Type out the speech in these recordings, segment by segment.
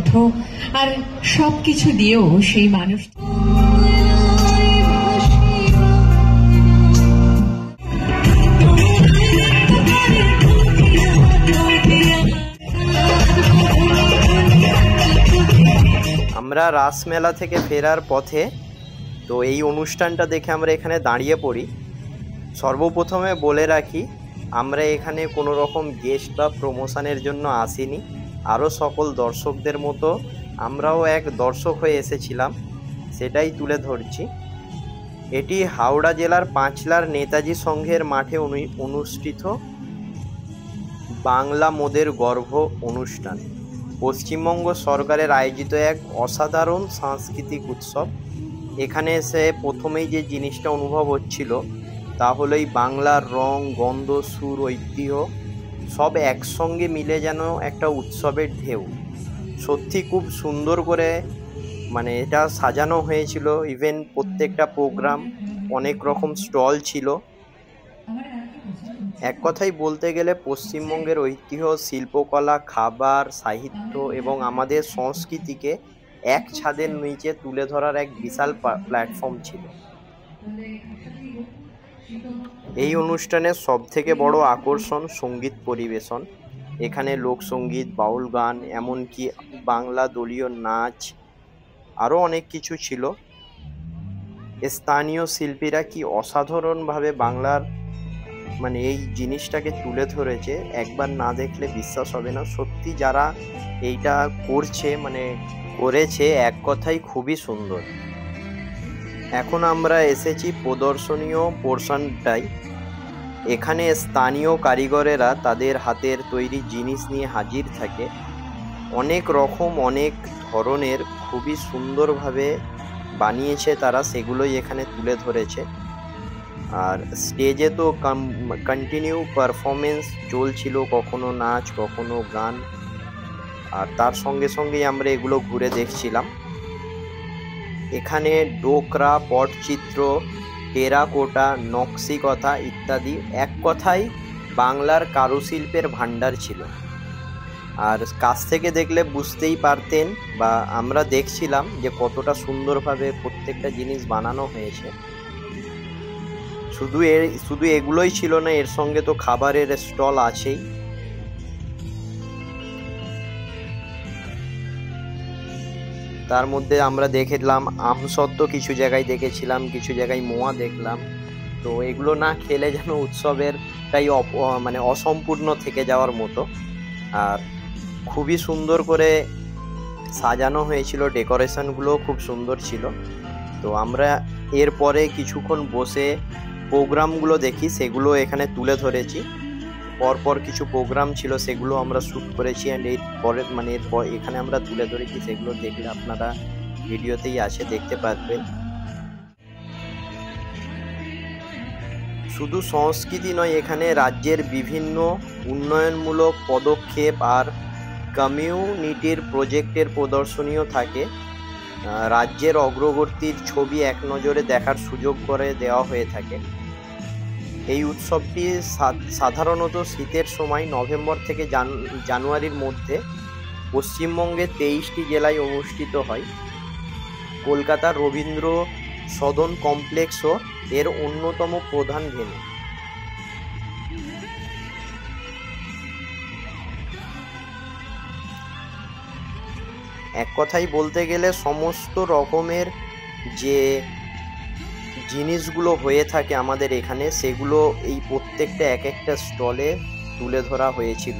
অর্থ আর সবকিছু দিয়েও সেই মানুষ আমরা রাসমেলা থেকে ফেরার পথে তো এই অনুষ্ঠানটা দেখে আমরা এখানে দাঁড়িয়ে পড়ি। সর্বপ্রথমে বলে রাখি, আমরা এখানে কোনো রকম গেস্ট বা প্রমোশনের জন্য আসিনি। আরও সকল দর্শকদের মতো আমরাও এক দর্শক হয়ে এসেছিলাম, সেটাই তুলে ধরছি। এটি হাওড়া জেলার পাঁচলার নেতাজি সংঘের মাঠে অনুষ্ঠিত বাংলা মোদের গর্ভ অনুষ্ঠান, পশ্চিমবঙ্গ সরকারের আয়োজিত এক অসাধারণ সাংস্কৃতিক উৎসব। এখানে এসে প্রথমেই যে জিনিসটা অনুভব হচ্ছিল তা হলো এই বাংলার রং, গন্ধ, সুর, ঐতিহ্য সব একসঙ্গে মিলে যেন একটা উৎসবের ঢেউ। সত্যি খুব সুন্দর করে এটা সাজানো হয়েছিল। ইভেন প্রত্যেকটা প্রোগ্রাম, অনেক রকম স্টল ছিল। এক কথাই বলতে গেলে পশ্চিমবঙ্গের ঐতিহ্য, শিল্পকলা, খাবার, সাহিত্য এবং আমাদের সংস্কৃতিকে এক ছাদের নিচে তুলে ধরার এক বিশাল প্ল্যাটফর্ম ছিল। এই অনুষ্ঠানের সবথেকে বড় আকর্ষণ সঙ্গীত পরিবেশন। এখানে লোকসঙ্গীত, বাউল গান, এমনকি বাংলা দলীয় নাচ, আরও অনেক কিছু ছিল। স্থানীয় শিল্পীরা কি অসাধারণভাবে বাংলার এই জিনিসটাকে তুলে ধরেছে, একবার না দেখলে বিশ্বাস হবে না। সত্যি যারা এইটা করেছে এক কথাই খুবই সুন্দর। এখন আমরা এসেছি প্রদর্শনীয় পোর্শনটাই। এখানে স্থানীয় কারিগরেরা তাদের হাতের তৈরি জিনিস নিয়ে হাজির থাকে। অনেক রকম, অনেক ধরনের খুবই সুন্দরভাবে বানিয়েছে তারা, সেগুলোই এখানে তুলে ধরেছে। আর স্টেজে তো কন্টিনিউ পারফরমেন্স চলছিল, কখনো নাচ, কখনো গান, আর তার সঙ্গে সঙ্গেই আমরা এগুলো ঘুরে দেখছিলাম। এখানে ডোকরা, পটচিত্র, টেরাকোটা, নকশিকতা ইত্যাদি, এক কথায় বাংলার কারুশিল্পের ভাণ্ডার ছিল। আর কাছ থেকে দেখলে বুঝতেই পারতেন, বা আমরা দেখছিলাম যে কতটা সুন্দরভাবে প্রত্যেকটা জিনিস বানানো হয়েছে। শুধু এগুলোই ছিল না, এর সঙ্গে তো খাবারের স্টল আছেই। তার মধ্যে আমরা দেখলাম আমসত্ত্ব, কিছু জায়গায় দেখেছিলাম, কিছু জায়গায় মোয়া দেখলাম। তো এগুলো না খেলে যেন উৎসবেরটাই অসম্পূর্ণ থেকে যাওয়ার মতো। আর খুবই সুন্দর করে সাজানো হয়েছিল, ডেকোরেশনগুলো খুব সুন্দর ছিল। তো আমরা এরপরে কিছুক্ষণ বসে প্রোগ্রামগুলো দেখি, সেগুলো এখানে তুলে ধরেছি। পরপর কিছু প্রোগ্রাম ছিল, সেগুলো আমরা শ্যুট করেছি। অ্যান্ড এরপর এখানে আমরা তুলে ধরেছি, সেগুলো দেখলে আপনারা ভিডিওতেই আছে, দেখতে পারবেন। শুধু সংস্কৃতি নয়, এখানে রাজ্যের বিভিন্ন উন্নয়নমূলক পদক্ষেপ আর কমিউনিটির প্রজেক্টের প্রদর্শনীও থাকে। রাজ্যের অগ্রগতির ছবি এক নজরে দেখার সুযোগ করে দেওয়া হয়ে থাকে। এই উৎসবটি সাধারণত শীতের সময় নভেম্বর থেকে জানুয়ারির মধ্যে পশ্চিমবঙ্গের 23টি জেলায় অনুষ্ঠিত হয়। কলকাতার রবীন্দ্র সদন কমপ্লেক্সও এর অন্যতম প্রধান ভেন্যু। এক কথাই বলতে গেলে সমস্ত রকমের যে জিনিসগুলো হয়ে থাকে আমাদের এখানে, সেগুলো এই প্রত্যেকটা এক একটা স্টলে তুলে ধরা হয়েছিল।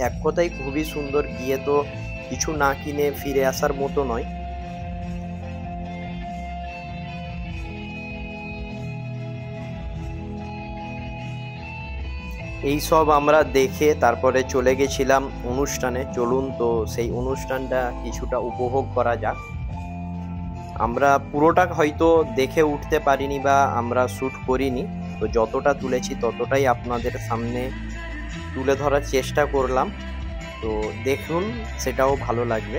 এক কথাই খুবই সুন্দর, গিয়ে তো কিছু না কিনে ফিরে আসার মতো নয়। এই সব আমরা দেখে তারপরে চলে গেছিলাম অনুষ্ঠানে। চলুন তো সেই অনুষ্ঠানটা কিছুটা উপভোগ করা যাক। আমরা পুরোটা হয়তো দেখে উঠতে পারিনি বা আমরা শ্যুট করিনি, তো যতটা তুলেছি ততটাই আপনাদের সামনে তুলে ধরার চেষ্টা করলাম। তো দেখুন, সেটাও ভালো লাগবে।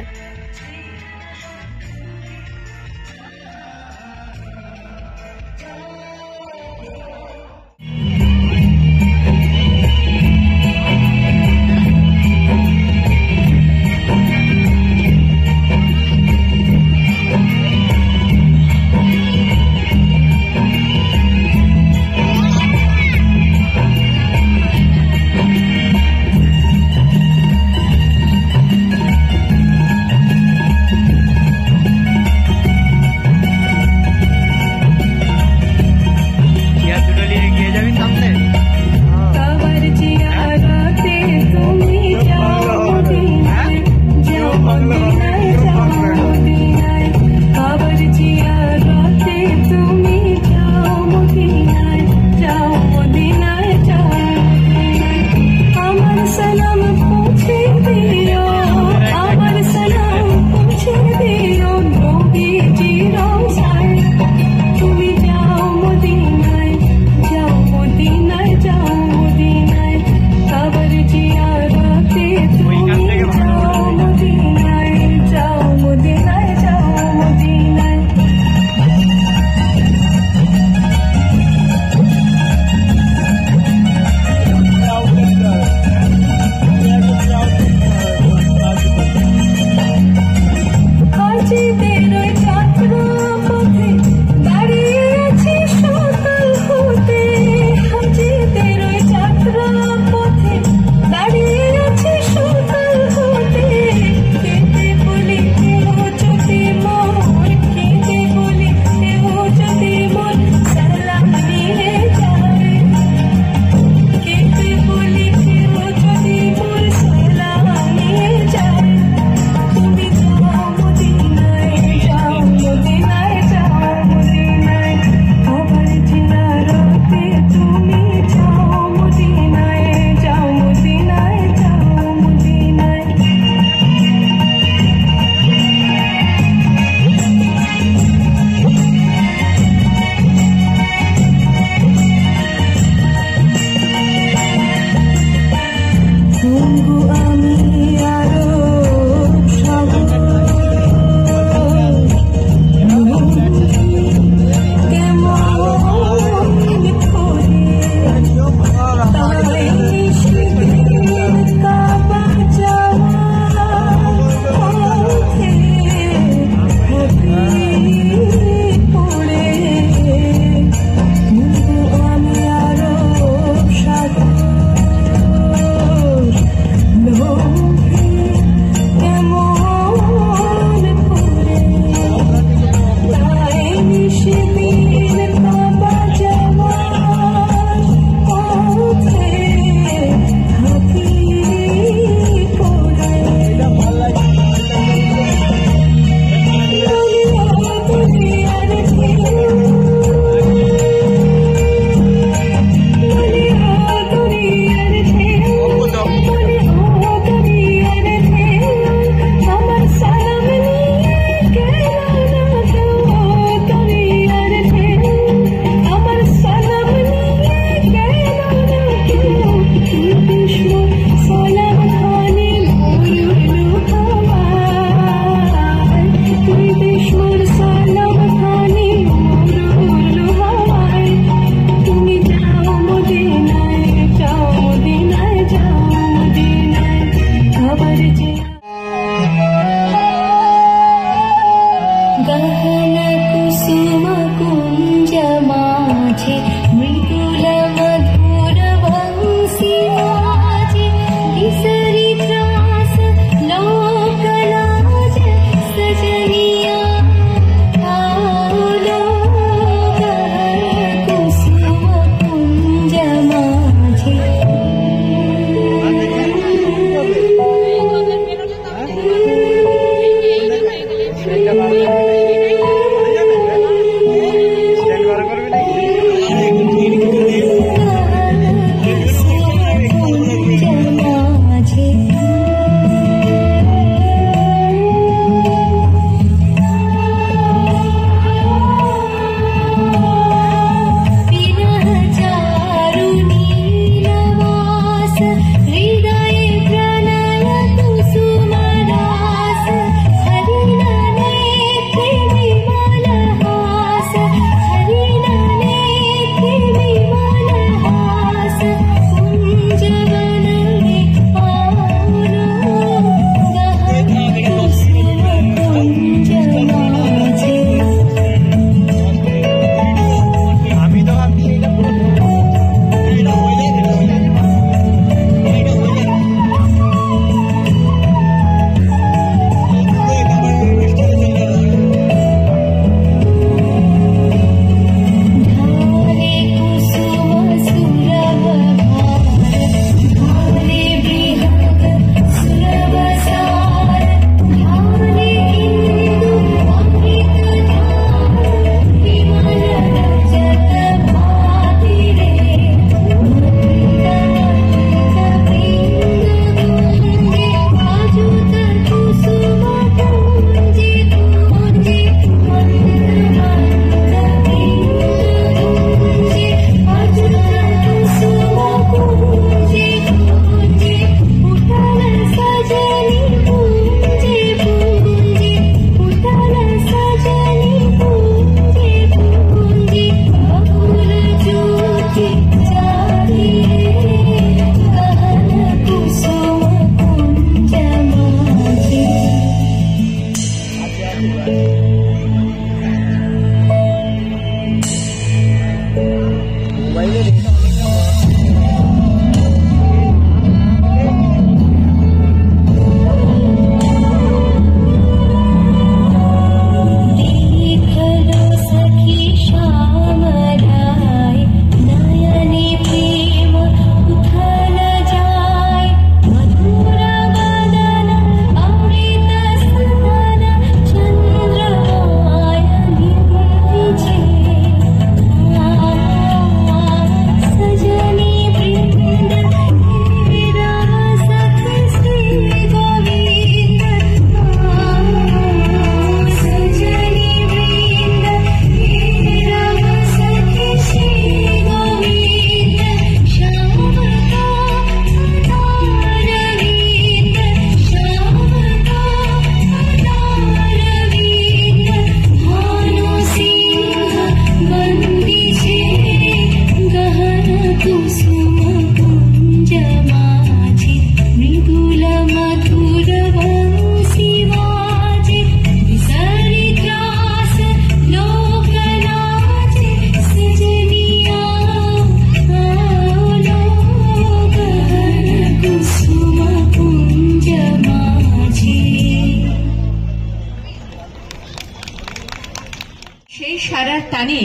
সেই সারার টানে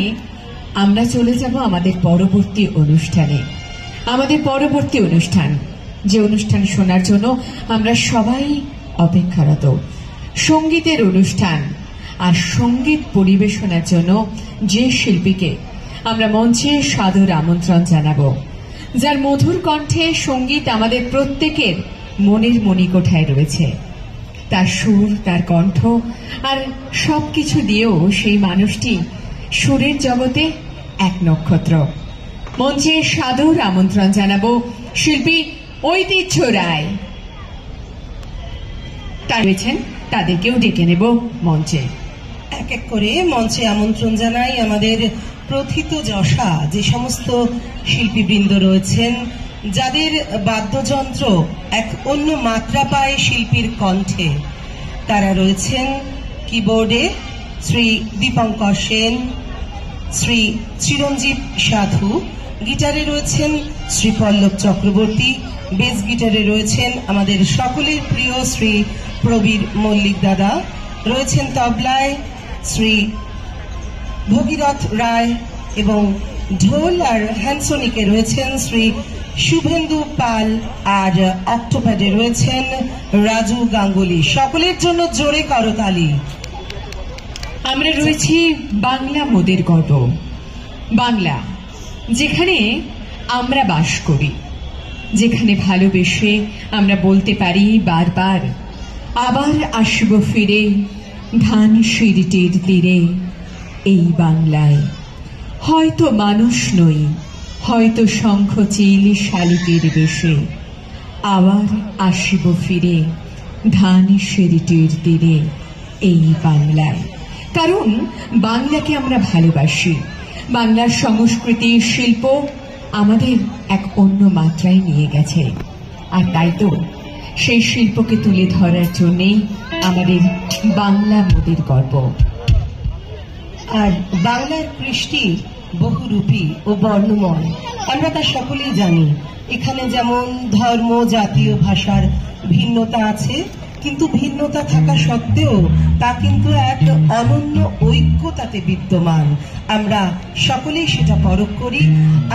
আমরা চলে যাব আমাদের পরবর্তী অনুষ্ঠানে। আমাদের পরবর্তী অনুষ্ঠান, যে অনুষ্ঠান শোনার জন্য আমরা সবাই অপেক্ষারত, সঙ্গীতের অনুষ্ঠান। আর সঙ্গীত পরিবেশনার জন্য যে শিল্পীকে আমরা মঞ্চে সাদর আমন্ত্রণ জানাবো, যার মধুর কণ্ঠে সঙ্গীত আমাদের প্রত্যেকের মনের মণিকোঠায় রয়েছে, তার সুর, তার কণ্ঠ আর সবকিছু দিয়েও সেই মানুষটি সুরের জগতে এক নক্ষত্র। মঞ্চে সাদর আমন্ত্রণ জানাবো শিল্পী ঐতিহ্য রায়। তারা রয়েছেন, তাদেরকেও ডেকে নেব মঞ্চে। এক এক করে মঞ্চে আমন্ত্রণ জানাই আমাদের প্রথিত যশা যে সমস্ত শিল্পীবৃন্দ রয়েছেন, যাদের বাদ্যযন্ত্র এক অন্য মাত্রা পায় শিল্পীর কণ্ঠে। তারা রয়েছেন কিবোর্ডে শ্রী দীপঙ্কর সেন, শ্রী চিরঞ্জীব সাধু, গিটারে রয়েছেন শ্রী পল্লব চক্রবর্তী, বেস গিটারে রয়েছেন আমাদের সকলের প্রিয় শ্রী প্রবীর মল্লিক দাদা, রয়েছেন তবলায় শ্রী ভগীরথ রায় এবং ঢোল আর হ্যান্সনিকে রয়েছেন শ্রী শুভেন্দু পাল, আর অক্টোপ্যাডে রয়েছেন রাজু গাঙ্গুলি। সকলের জন্য জোরে করতালি। আমরা রয়েছি বাংলা মোদের গর্ব, বাংলা যেখানে আমরা বাস করি, যেখানে ভালোবেসে আমরা বলতে পারি বারবার, আবার আসব ফিরে ধান সিঁড়িটির তীরে এই বাংলায়। হয়তো মানুষ নই, হয়তো শঙ্খ চিল শালিকের বেশে, আবার আসব ফিরে ধান সিঁড়িটির তীরে এই বাংলায়। কারণ বাংলাকে আমরা ভালোবাসি, বাংলার সংস্কৃতি শিল্প আমাদের এক অন্য মাত্রায় নিয়ে গেছে। আর তাই তো সেই শিল্পকে তুলে ধরার জন্যেই আমাদের বাংলা মোদের গর্ব। আর বাংলার কৃষ্টি বহুরূপী ও বর্ণময়, আমরা তা সকলেই জানি। এখানে যেমন ধর্ম, জাতীয়, ভাষার ভিন্নতা আছে, কিন্তু ভিন্নতা থাকা সত্ত্বেও তা কিন্তু এক অনন্য ঐক্যতাতে বিদ্যমান। আমরা সকলেই সেটা পরখ করি।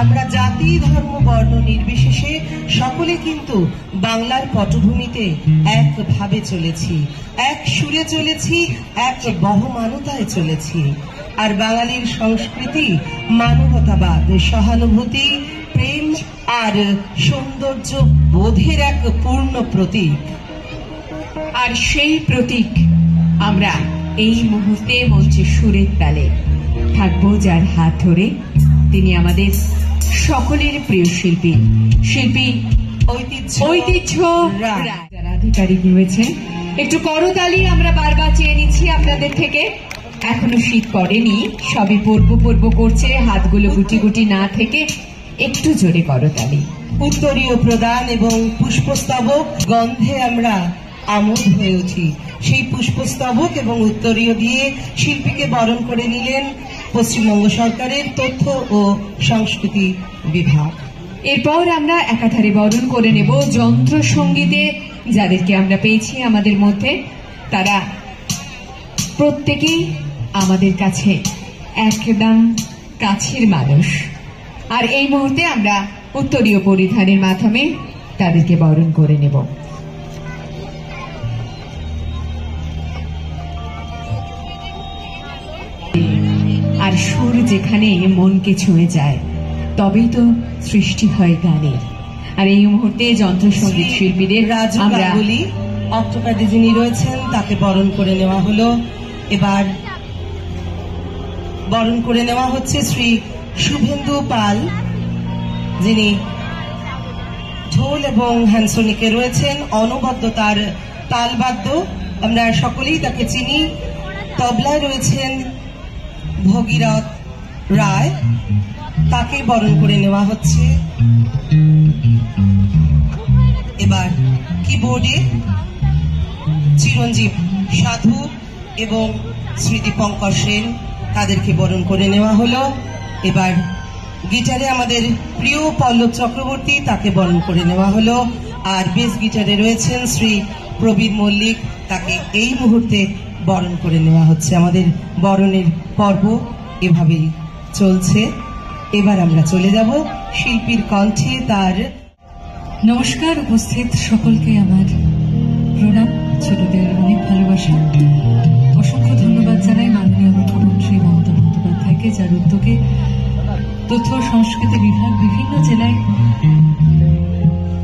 আমরা জাতি, ধর্ম, বর্ণ নির্বিশেষে সকলে কিন্তু বাংলার পটভূমিতে একভাবে চলেছি, এক সুরে চলেছি, এক বহমানতায় চলেছি। আর বাঙালির সংস্কৃতি মানবতাবাদ, সহানুভূতি, প্রেম আর সৌন্দর্য বোধের এক পূর্ণ প্রতীক। আর সেই প্রতীক আমরা এই মুহূর্তে মঞ্চে সুরের তালে থাকবো যার হাত ধরে। তিনি আমাদের সকলের প্রিয় শিল্পী, শিল্পী ঐতিহ্য রায়। যারা আধিকারিক রয়েছেন, একটু করতালি আমরা বারবার চেয়ে নিচ্ছি আপনাদের থেকে। এখনো শীত পড়েনি, সবই পর্ব করছে, হাতগুলো গুটি গুটি না থেকে একটু জোরে করতালি। উত্তরীয় প্রদান এবং পুষ্পস্তবক গন্ধে আমরা আমোদ হয়ে উঠি। সেই পুষ্পস্তবক এবং উত্তরীয় দিয়ে শিল্পীকে বরণ করে নিলেন পশ্চিমবঙ্গ সরকারের তথ্য ও সংস্কৃতি বিভাগ। এরপর আমরা একাধারে বরণ করে নেব যন্ত্র সঙ্গীতে যাদেরকে আমরা পেয়েছি আমাদের মধ্যে। তারা প্রত্যেকেই আমাদের কাছে একদম কাছের মানুষ। আর এই মুহূর্তে আমরা উত্তরীয় পরিধানের মাধ্যমে তাদেরকে বরণ করে নেব। আর সুর যেখানে মনকে ছুঁয়ে যায় তবেই তো সৃষ্টি হয় গানের। আর এই মুহূর্তে যন্ত্রসঙ্গীত শিল্পীদের রাজু আমরা গাঙ্গুলি অক্টোপ্যাডে যিনি রয়েছেন তাকে বরণ করে নেওয়া হলো। এবার বরণ করে নেওয়া হচ্ছে শ্রী শুভেন্দু পাল, যিনি ঢোল এবং হ্যান্সনিকে রয়েছেন। অনবদ্য তার তালবাদ্য, আমরা সকলেই তাকে চিনি। তবলায় রয়েছেন ভগীরথ রায়, তাকে বরণ করে নেওয়া হচ্ছে। এবার কিবোর্ডে চিরঞ্জীব সাধু এবং শ্রী দীপঙ্কর সেন, তাদেরকে বরণ করে নেওয়া হলো। এবার গিটারে আমাদের প্রিয় পল্লব চক্রবর্তী, তাকে বরণ করে নেওয়া হলো। আর বেস গিটারে রয়েছেন শ্রী প্রবীর মল্লিক, তাকে এই মুহূর্তে বরণ করে নেওয়া হচ্ছে। আমাদের বরণের পর্ব এভাবেই চলছে। এবার আমরা চলে যাব শিল্পীর কণ্ঠে তার। নমস্কার, উপস্থিত সকলকে আমার প্রণাম, ছোটদের অনেক ভালোবাসা। অসংখ্য ধন্যবাদ জানাই মাননীয় মুখ্যমন্ত্রী মমতা বন্দ্যোপাধ্যায়কে, যার উদ্যোগে তথ্য ও সংস্কৃতি বিভাগ বিভিন্ন জেলায়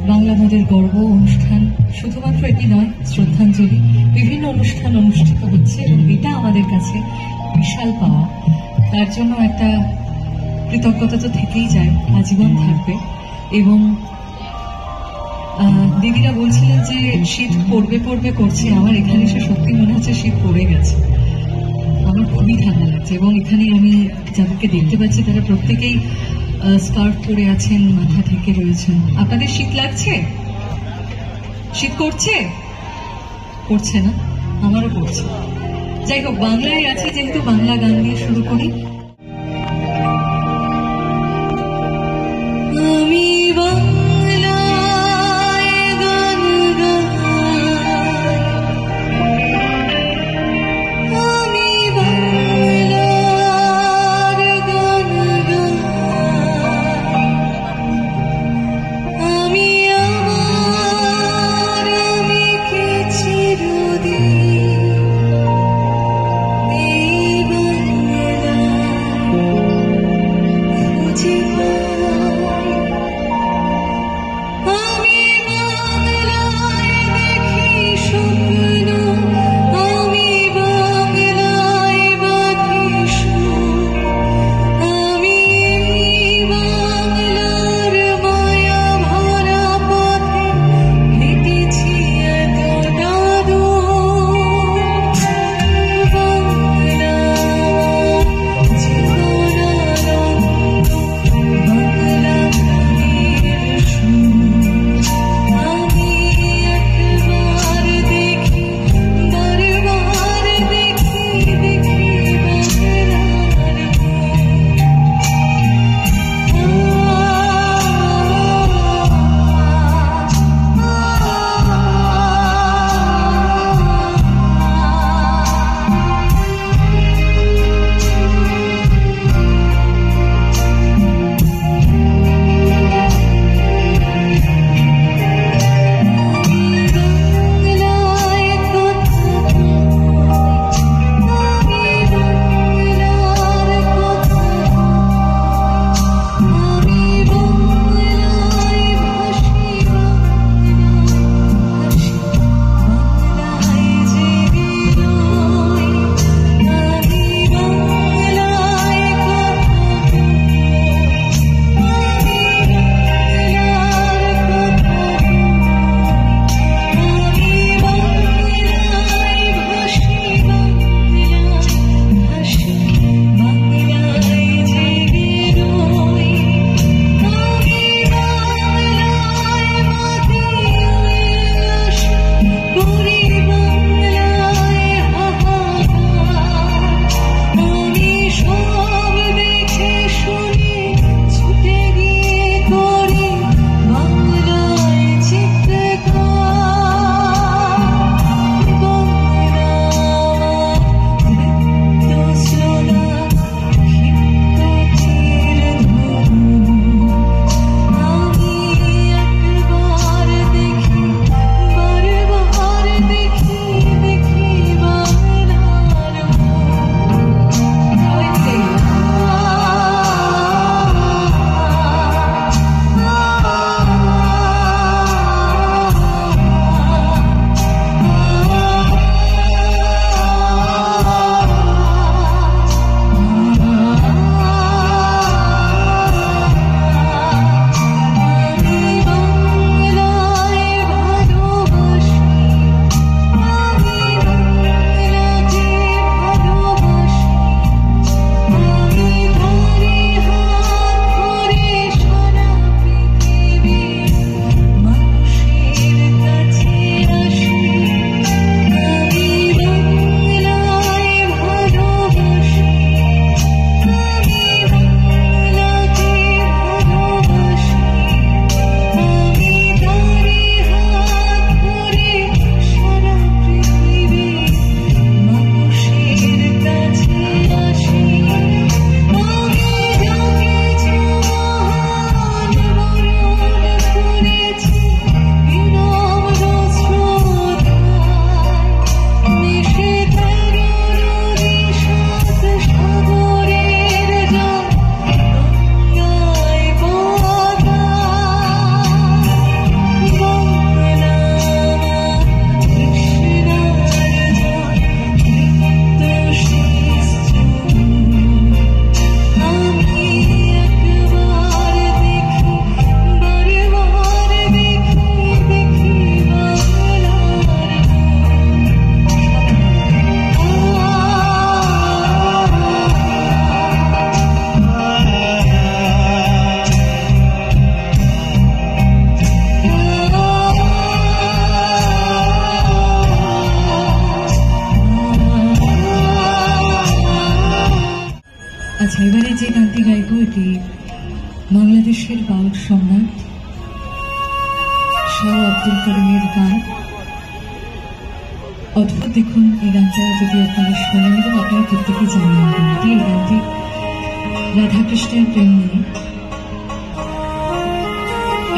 বাংলা মোদের গর্ব অনুষ্ঠান, শুধুমাত্র এটি নয়, শ্রদ্ধাঞ্জলি, বিভিন্ন অনুষ্ঠান অনুষ্ঠিত হচ্ছে এবং এটা আমাদের কাছে বিশাল পাওয়া। তার জন্য একটা কৃতজ্ঞতা তো থেকেই যায়, আজীবন থাকবে। এবং দিদিরা বলছিলেন যে শীত পড়বে পড়বে করছে, আমার এখানে এসে সত্যি মনে হচ্ছে শীত পড়ে গেছে। আমার খুবই ঠান্ডা লাগছে এবং এখানে আমি যাদেরকে দেখতে পাচ্ছি তারা প্রত্যেকেই স্কার্ফ পরে আছেন, মাথা ঢেকে রয়েছেন। আপনাদের শীত লাগছে? শীত করছে? করছে না? আমারও করছে। যাই হোক, বাংলায় আছে যেহেতু বাংলা গান দিয়ে শুরু করি। আমি এটি বাংলাদেশের বাউল সম্রাট শাহ আব্দুল করিমের গান। অদ্ভুত দেখুন এই গানটা যদি আপনারা শোনেন, এবং আপনারা প্রত্যেকেই জানেন এই গানটি রাধাকৃষ্ণের প্রেম নিয়ে।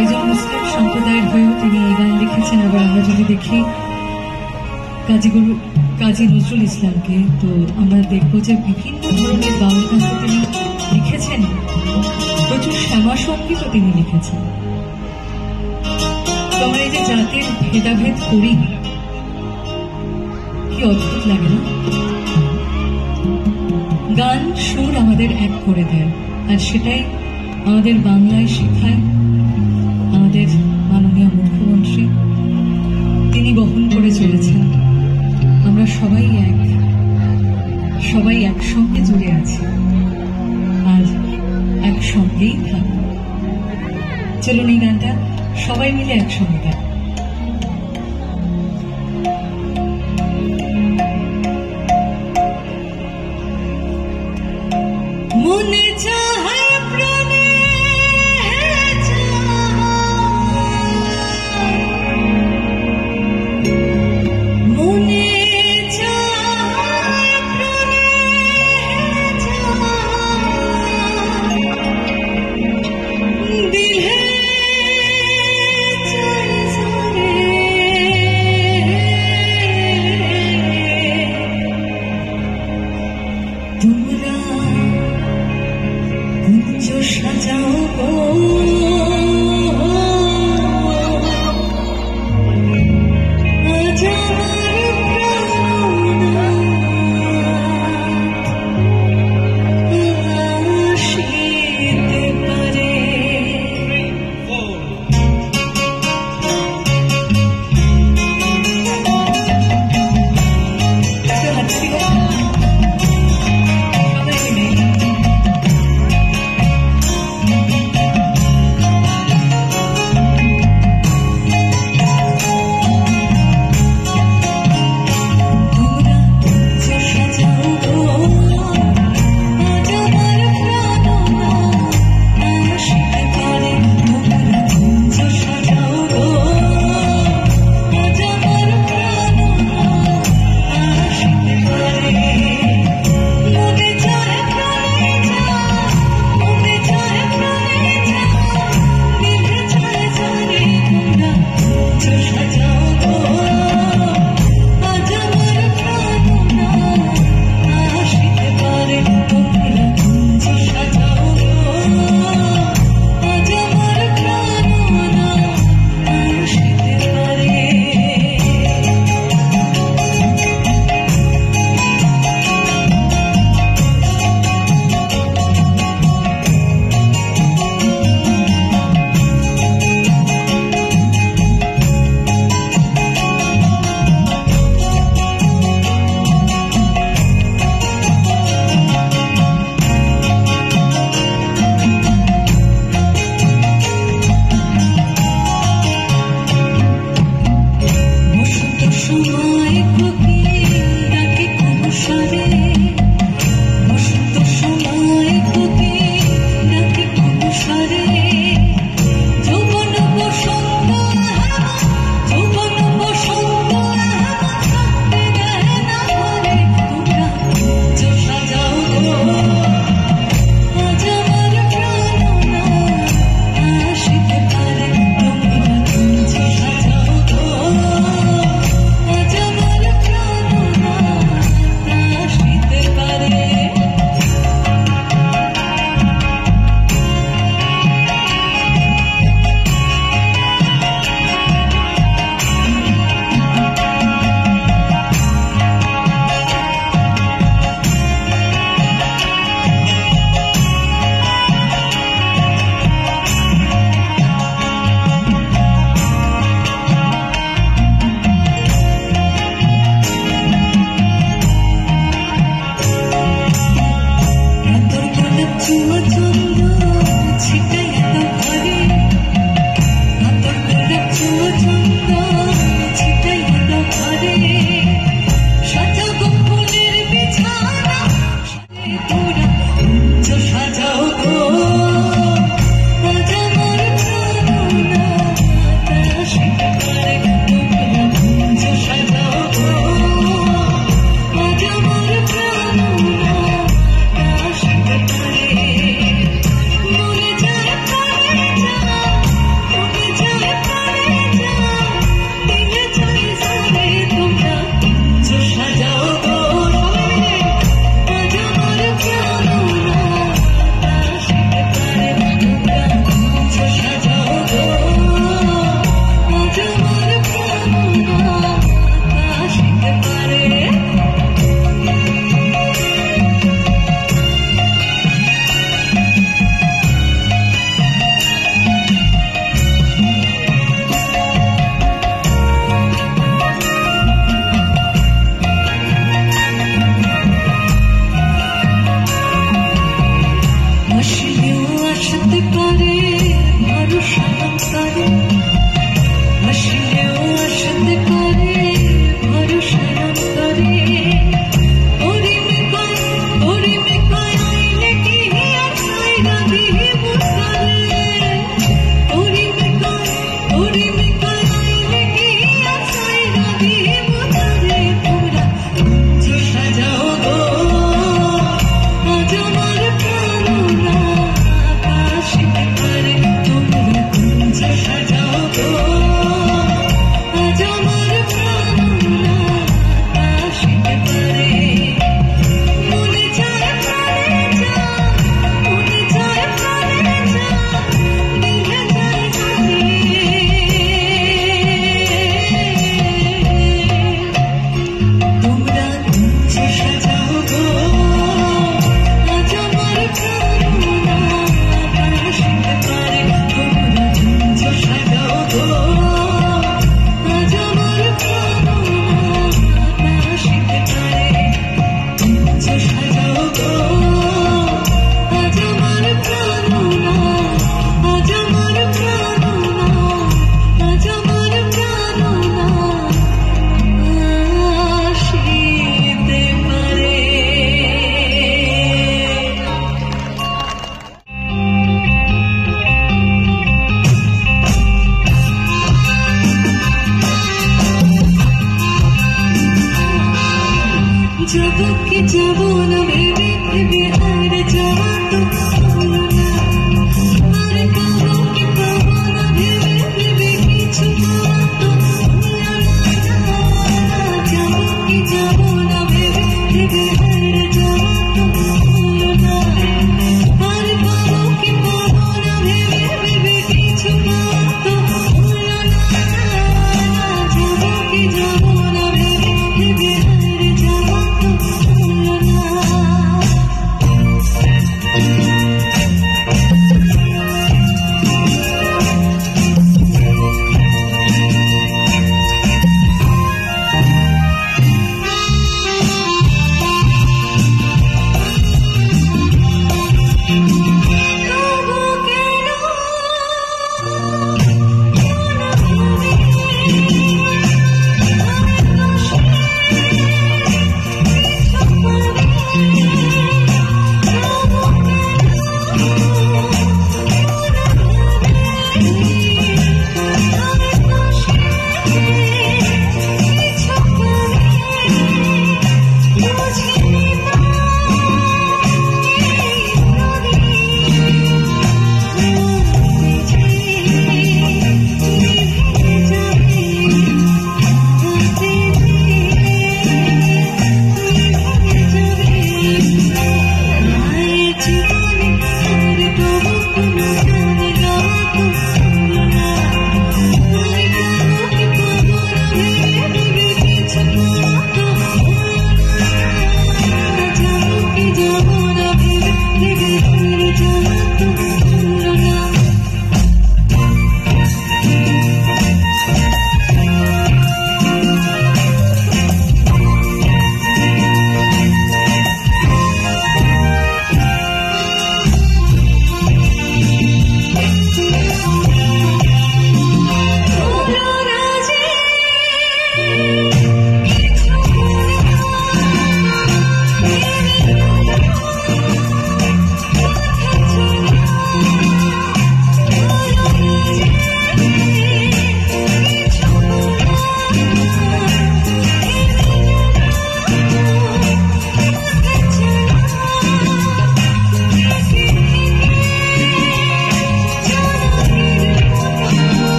একজন মুসলিম সম্প্রদায়ের হয়েও তিনি এই গান লিখেছেন। আবার আমরা যদি দেখি কাজী নজরুল ইসলামকে, তো আমরা দেখবো যে বিভিন্ন ধরনের বাউল গান তো তিনি লিখেছেন, প্রচুর শ্যামা সঙ্গীতও তিনি লিখেছেন। তো আমরা এই যে জাতির ভেদাভেদ করি, কি অদ্ভুত লাগে না? গান সুর আমাদের এক করে দেয়, আর সেটাই আমাদের বাংলায় শেখায় আমাদের মাননীয় মুখ্যমন্ত্রী। তিনি বহন করে চলেছেন। আমরা সবাই একসঙ্গে জুড়ে আছি আর একসঙ্গেই থাকব। চলুন এই গানটা সবাই মিলে একসঙ্গে গাই। মনে চায় প্রাণে মনে চায় প্রাণে দিলে চায় আসতে পারে ভরসা করে, আসলেও আসতে পারে ভরসা করে। আকাশে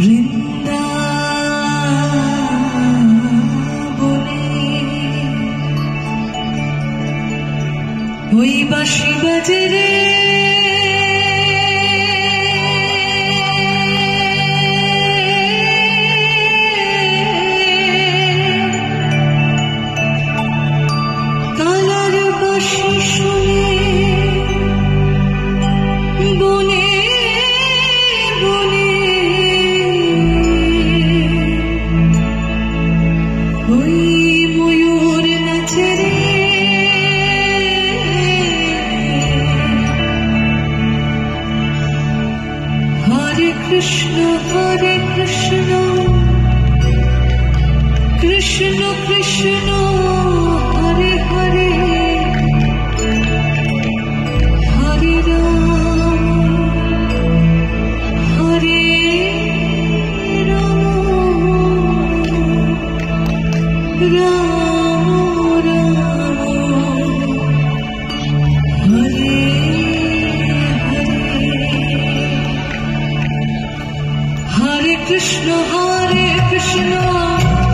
বৃন্দাবনে ওই বাঁশি বাজে রে কালার বাঁশি শুনে বনে বনে ওই ময়ূর নাচে রে হরে কৃষ্ণ কৃষ্ণ কৃষ্ণ হরে হরে হরে রাম হরে রাম রাম রাম হরে হরে কৃষ্ণ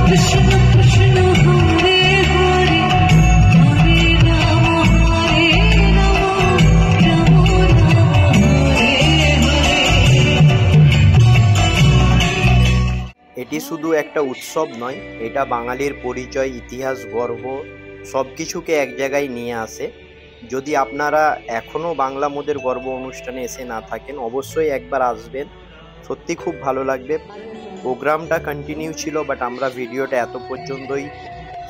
কৃষ্ণ কৃষ্ণ হরে হরে হরে রাম রাম রাম হরে হরে। এটি শুধু একটা উৎসব নয়, এটা বাঙালির পরিচয়, ইতিহাস, গর্ব সবকিছুকে এক জায়গায় নিয়ে আসে। যদি আপনারা এখনো বাংলা মোদের গর্ব অনুষ্ঠানে এসে না থাকেন, অবশ্যই একবার আসবেন, সত্যি খুব ভালো লাগবে। প্রোগ্রামটা কন্টিনিউ ছিল, বাট আমরা ভিডিওটা এত পর্যন্তই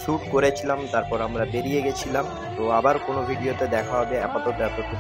শ্যুট করেছিলাম, তারপর আমরা বেরিয়ে গেছিলাম। তো আবার কোনো ভিডিওতে দেখা হবে, আপাতত এতটুকু।